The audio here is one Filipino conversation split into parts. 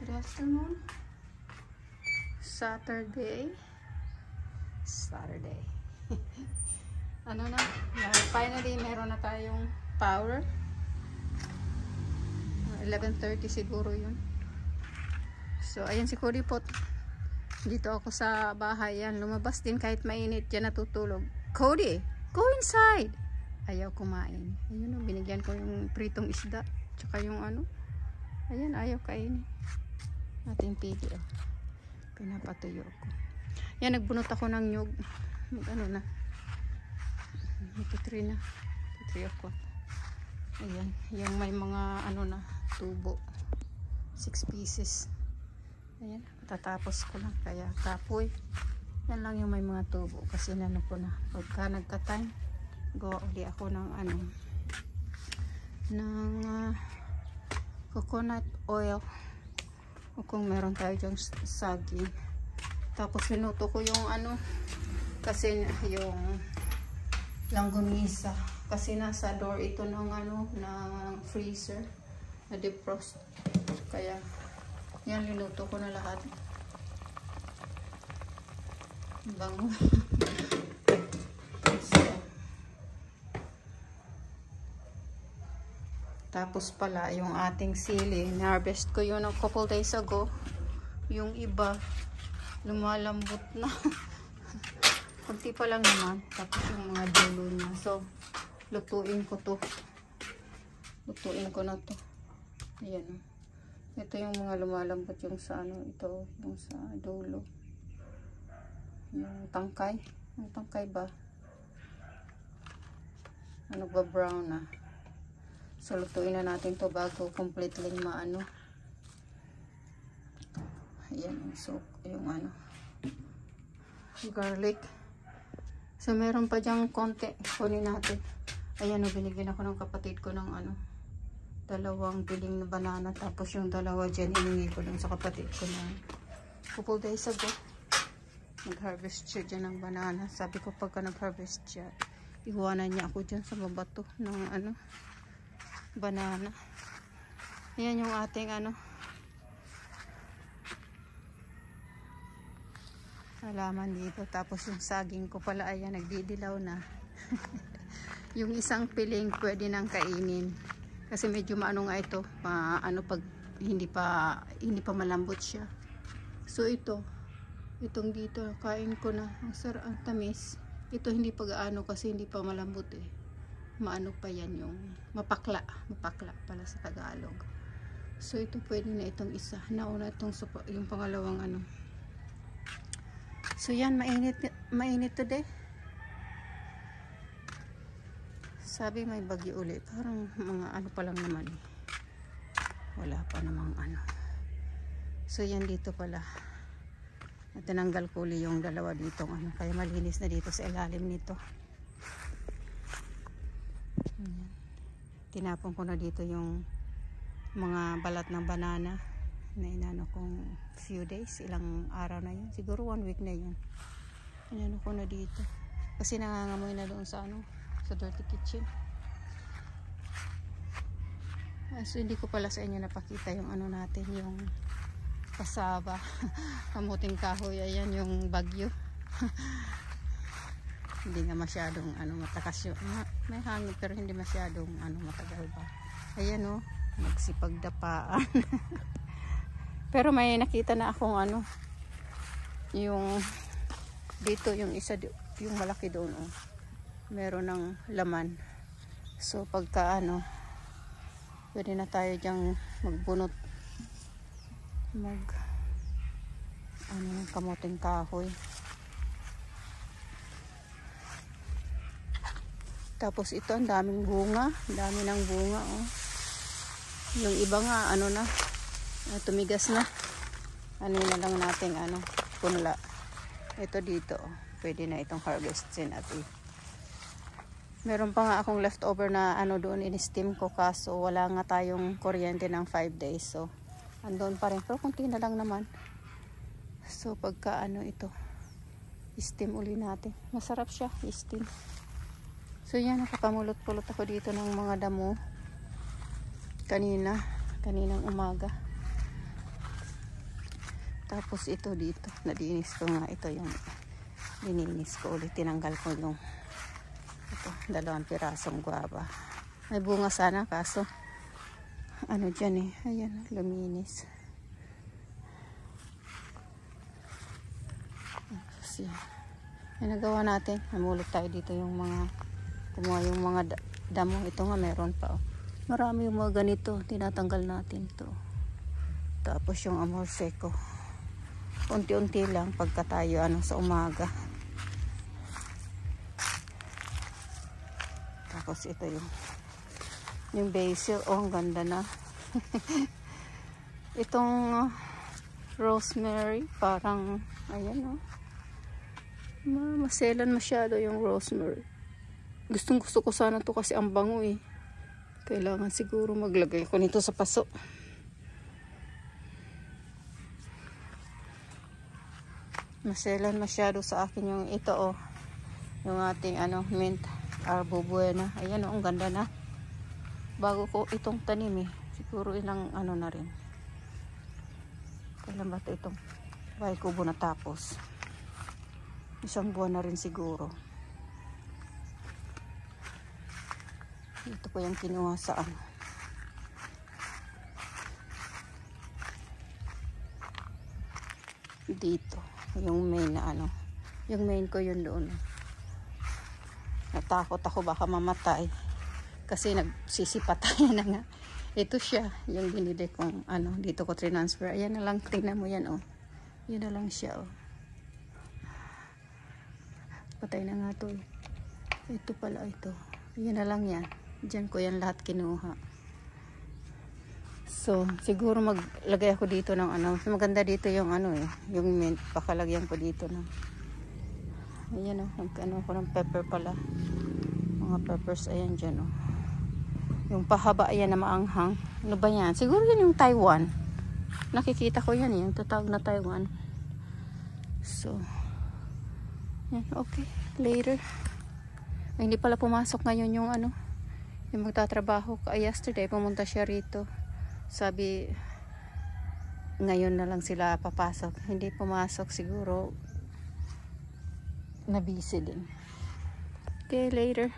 Good afternoon. Saturday. Ano na? Finally, meron na tayong power. 11:30 siguro yun. So, ayan si Cody po. Dito ako sa bahay. Yan, lumabas din kahit mainit. Diyan natutulog. Cody, go inside! Ayaw kumain. Ayun o, binigyan ko yung pritong isda. Tsaka yung ano. Ayan, ayaw kainin. Ating pigi o. Pinapatuyo ko. Yan, nagbunot ako ng nyug. Ano na. Ito 3 na. Ito 3 ako. Ayan, yung may mga ano na, tubo. 6 pieces. Ayan, tatapos ko lang. Kaya kapoy. Yan lang yung may mga tubo. Kasi nano ko na. Pagka nagka-time, gawa uli ako ng ano, ng coconut oil. O kung meron tayo dyang saging. Tapos minuto ko yung ano, kasi yung langgonisa. Kasi nasa door ito ng ano, ng freezer na defrost. Kaya yan, linuto ko na lahat. Bango. So, tapos pala yung ating sili, na-harvest ko yun a couple days ago. Yung iba lumalambot na. Kunti pa lang naman. Tapos yung mga dulo niya. So, lutuin ko to. Lutuin ko na to. Ayan. Ito yung mga lumalambot yung sa ano. Ito yung sa dulo. Yung tangkay. Yung tangkay ba? Ano ba, brown na. So, lutuin na natin to bago completely maano. Ayan yung soup. Yung ano. Garlic. So, meron pa dyang konti. Kunin natin. Ayan o, binigyan ako ng kapatid ko ng ano. 2 piling na banana. Tapos yung 2 dyan, hiningi ko dun sa kapatid ko na couple days ago. Nag-harvest siya dyan ng banana. Sabi ko pagka nag-harvest siya, iwanan niya ako dyan sa babato ng ano, banana. Ayan yung ating ano, halaman dito. Tapos yung saging ko pala, ayan, nagdidilaw na. Yung isang piling pwede nang kainin. Kasi medyo maano nga ito, ano, pag hindi pa malambot siya. So ito, itong dito, kain ko na. Ang sarap, ang tamis. Ito hindi pag-ano kasi hindi pa malambot eh. Maano pa yan yung mapakla pala sa Tagalog. So ito pwede na itong isa. Nauna itong yung pangalawang ano. So yan, mainit today. Sabi may bagyo ulit. Parang mga ano pa lang naman eh. Wala pa namang ano. So yan dito pala. At tinanggal ko ulit yung 2 dito ano. Kaya malinis na dito sa ilalim nito. Ayan. Tinapon ko na dito yung mga balat ng banana na inano kong few days, ilang araw na yun, siguro 1 week na yun. Inano ko na dito kasi nangangamoy na doon sa ano, sa dirty kitchen. So hindi ko pala sa inyo napakita yung ano natin, yung kasaba. Kamuting kahoy, ayan yung bagyo. Hindi nga masyadong ano, matakas yun. May hangin pero hindi masyadong ano, matagal ba. Ayan o, magsipagdapaan. Pero may nakita na akong ano, yung dito yung isa, yung malaki doon oh. Meron ng laman. So pagka ano, pwede na tayo dyang magbunot, ano, kamuting kahoy. Tapos ito, ang daming bunga. Ang dami ng bunga, oh. Yung iba nga, ano na, tumigas na. Ano na lang natin, ano, punla. Ito dito, oh. Pwede na itong harvestin at meron pa nga akong leftover na ano doon, in-steam ko kaso wala nga tayong kuryente ng 5 days. So, andun pa rin. Pero kunti na lang naman. So, pagka ano ito, steam uli natin. Masarap siya, steam. So yan, nakapamulot-pulot ako dito ng mga damo kaninang umaga. Tapos ito dito, nadinis ko nga ito yung dininis ko ulit. Tinanggal ko yung ito, 2 pirasong guava. May bunga sana kaso ano dyan eh, ayan, luminis. Tapos yan, yung nagawa natin, namulot tayo dito yung mga, kumuha yung mga damo. Ito nga meron pa oh. Marami yung mga ganito, tinatanggal natin to. Tapos yung amor seco, unti-unti lang pagka tayo ano sa umaga. Tapos ito yung basil, oh ang ganda na. Itong rosemary, parang ayan oh, maselan masyado yung rosemary. Gustong gusto ko sana to kasi ang bango eh. Kailangan siguro maglagay ko nito sa paso. Maselan masyado sa akin yung ito oh, yung ating ano mint arbobuena. Ayan oh, ang ganda na. Bago ko itong tanim eh, siguro ilang ano na rin, kailan ba itong bahay kubo na tapos, 1 buwan na rin siguro. Ito ko yung kinuha sa ano, dito yung main na ano, yung main ko yun doon. Natakot ako baka mamatay kasi nagsisipatayan na nga. Ito siya, yung binili kong ano, dito ko transfer. Ayan na lang, tingnan mo yan oh. Yan na lang siya oh. Patay na nga to eh. Ito pala ito. Yan na lang yan. Diyan ko yan lahat kinuha. So, siguro maglagay ako dito ng ano. Maganda dito yung ano eh, yung mint. Pakalagyan ko dito ng, ayan oh, nagkano ko ng pepper pala. Mga peppers, ayan dyan oh. Yung pahaba, ayan na maanghang. Ano ba yan? Siguro yun yung Taiwan. Nakikita ko yan, yung tatawag na Taiwan. So, yan, okay. Later. Ay, hindi pala pumasok ngayon yung ano, yung magtatrabaho. Yesterday, pumunta siya rito. Sabi, ngayon na lang sila papasok. Hindi pumasok siguro. Na-busy din. Okay, later.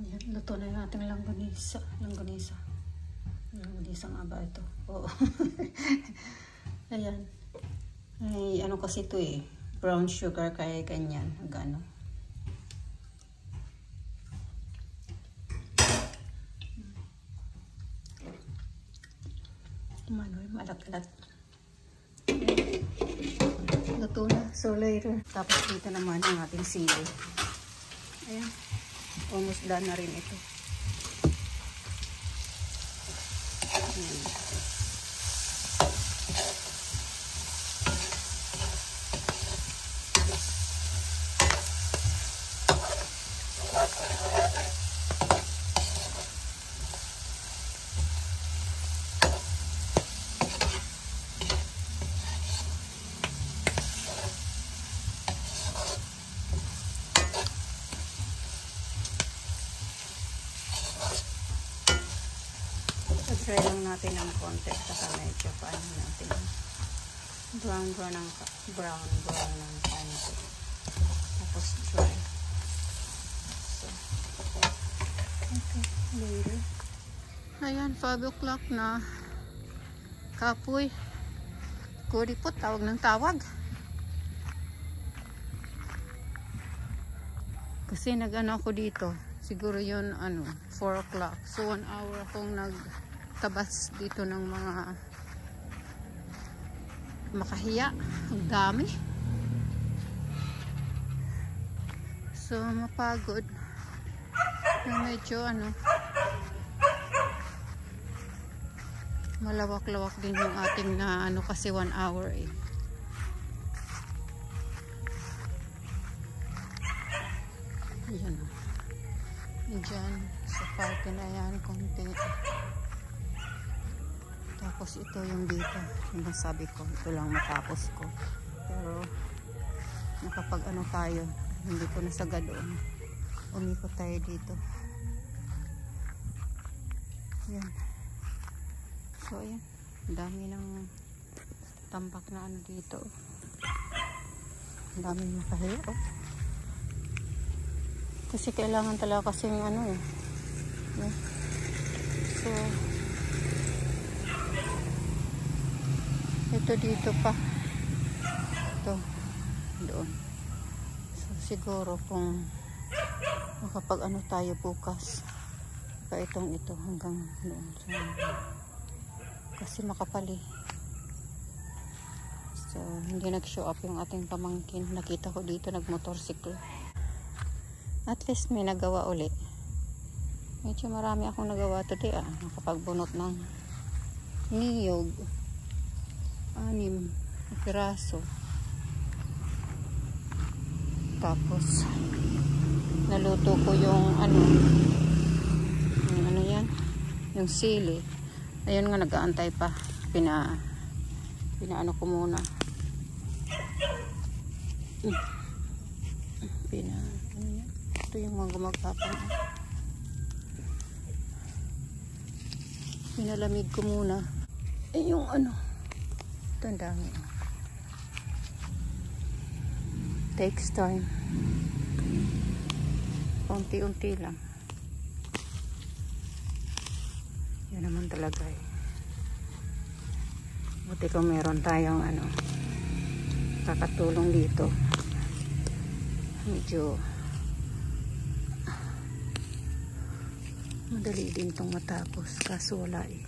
Yan, luto na yung ating langganisa. Langganisa nga ba ito? Oo. Ayan. Ay, ano kasi ito eh. Brown sugar, kaya ganyan. Gano. Manoy, malaklat. Luto na. So later. Tapos dito naman ang ating sili. Ayan. Almost done na rin ito. Ayan. Try lang natin ng konti saka medyo paano natin brown ng konti tapos dry. So, okay, later. Ayan, 5 o'clock na. Kapoy kuripot, tawag ng tawag kasi nag-ano ako dito, siguro yun ano 4 o'clock, so 1 hour akong tabas dito ng mga makahiya. Ang dami. So, mapagod. Yung medyo ano, malawak-lawak din yung ating na ano kasi 1 hour eh. Ayan o. Diyan, sa parke na yan, konti. Tapos ito yung dito, yung sabi ko, ito lang matapos ko. Pero nakapag ano tayo, hindi ko nasagad doon. Umikot tayo dito. Yan. So ayan, dami ng tambak na ano dito. Ang daming makahiya. Oh. Kasi kailangan talaga kasing ano eh. So, ito dito pa. Ito. Doon. So, siguro kung makapag ano tayo bukas. Saka itong ito hanggang doon. So, kasi makapali. So, hindi nag-show up yung ating pamangkin. Nakita ko dito nagmotorsiklo. At least may nagawa uli. Medyo marami akong nagawa today nakapagbunot ng niyog. 6 na piraso. Tapos naluto ko yung ano yan, yung sili. Ayun nga, nag-aantay pa. Pinaano ko muna. Ano yan? Ito yung mga gumagapang. Pinalamig ko muna. Yung ano. Ito ang dami. Takes time. Unti-unti lang. Yan naman talaga eh. Buti kung meron tayong kakatulong dito. Medyo madali din itong matapos. Kaso wala eh.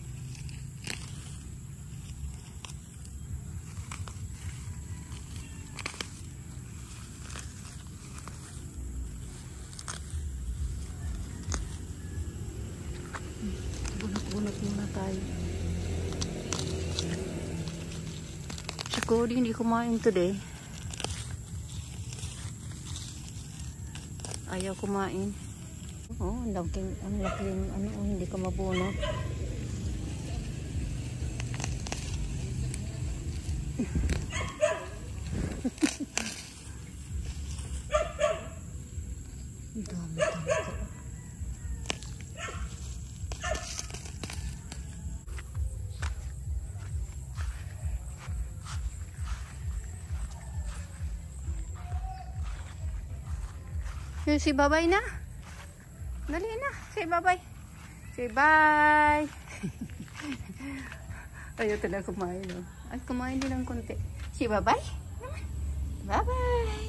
Bunot muna tayo. Si Cody hindi kumain today. Ayaw kumain. Oh, ang laking hindi ka mabunot. Dami talaga. Yung si babay na. Dali na. Say bye-bye. Say bye. Ayaw talaga kumain. Oh. Ay, kumain din ng konti. Say bye-bye. Bye-bye.